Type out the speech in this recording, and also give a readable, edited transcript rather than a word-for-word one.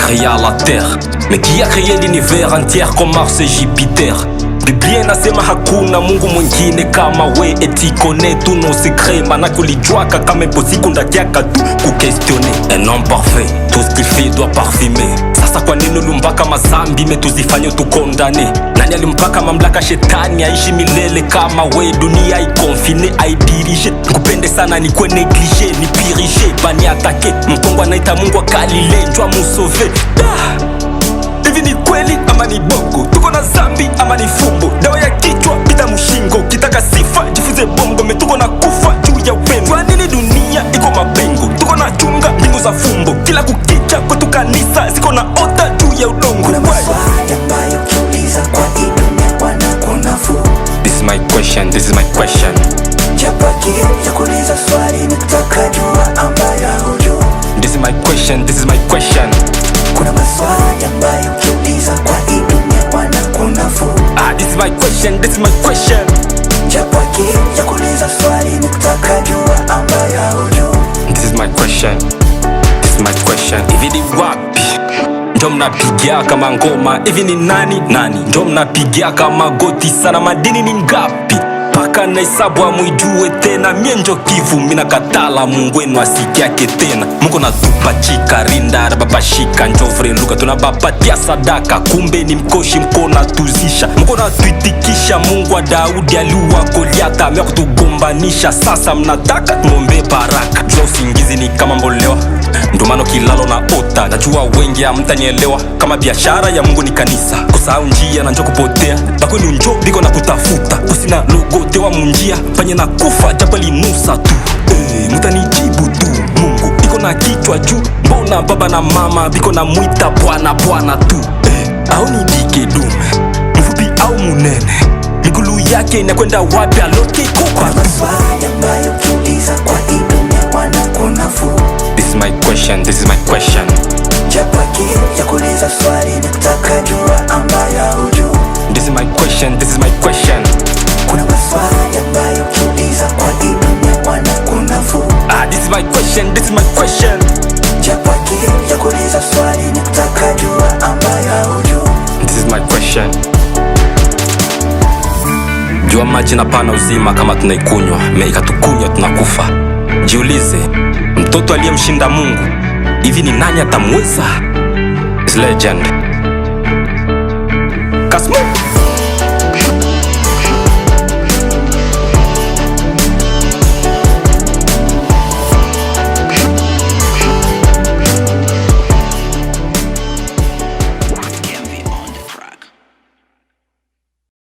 créa la terre, mais qui a créé l'univers entier comme Mars et Jupiter? Biblia inasema hakuna Mungu mwingine kama we, eti connaît tous nos secrets, manake ulijuaka kama ipo siku ndakiaka tu kuquestionner. Un homme parfait, tout ce qu'il fait doit parfumer. Sasa kwa nini ulimpaka mazambi metuzifanye tukondane? Nani alimpaka mamlaka shetani aishi milele kama we? Dunia ikonfine aidirige, nikupende sana nikwe neglige, nipirige bani atake, mkongo anaita Mungu akalile njwa musove. Hivi ni kweli ama ni bongo? Tuko na zambi ama ni fumbo? Dawa ya kichwa pita mushingo, kitaka sifa jifuze bongo, metuko na kufa juu ya upendo. Kwa nini dunia iko mapengo? Tuko na chunga mbingu za fumbo, kila kukicha kwetu kanisa ziko na ota juu ya udongo. Kuna maswali ambayo ukiuliza kwa hii dunia wanakuona fu. This is my question, this is my question. Chapa kiu ya kuuliza swali ni kutaka jua ambayo hujui. This is my question, this is my question. Kuna maswali ambayo ukiuliza kwa hii dunia wanakuona fu. This is my question, this is my question. Chapa kiu ya kuuliza swali ni kutaka jua ambayo hujui. This is my question, this is my question. Hivi ni wapi ndio mnapigia kama ngoma? Hivi ni nani ndio mnapigia kama goti sana? Madini ni ngapi paka na hesabu amwijue tena? Mie njo Kivu mina katala Mungu wenu asikiake tena. Mungu natupa chika rinda baba shika njovre luka tunabapatia sadaka, kumbe ni mkoshi mkona tuzisha. Mungu natuitikisha Mungu wa Daudi aliua Goliata, amea kutugombanisha. Sasa mnataka tumombe baraka, jua usingizi ni kama mbolewa, ndomano kilalo na ota. Najua wengi hamtanielewa, kama biashara ya Mungu ni kanisa, kusahau njia na njo kupotea. Bakwenu njo biko na kutafuta, usina logo tewa munjia panye na kufa japo linusa tu. Mutanijibu tu, Mungu iko na kichwa juu, mbona baba na mama biko na mwita bwana tu? Au ni dike dume mfupi au munene, migulu yake inakwenda wapi? Alote kupa tu. Maswali ambayo ukiuliza kwa hii dunia wanakuona fu. This is my question, this is my question. Chapa kiu ya kuuliza swali ni kutaka jua ambayo hujui. This is my question, this is my question. Kuna maswali ambayo ukiuliza kwa hii dunia wanakuona fu. This is my question, this is my question. Chapa kiu ya kuuliza swali ni kutaka jua ambayo hujui. This is my question. Jua maji na pana uzima kama tunaikunywa, meika tukunywa tunakufa. Jiulize, mtoto aliyemshinda Mungu, hivi ni nani atamweza? It's legend. Kasmu.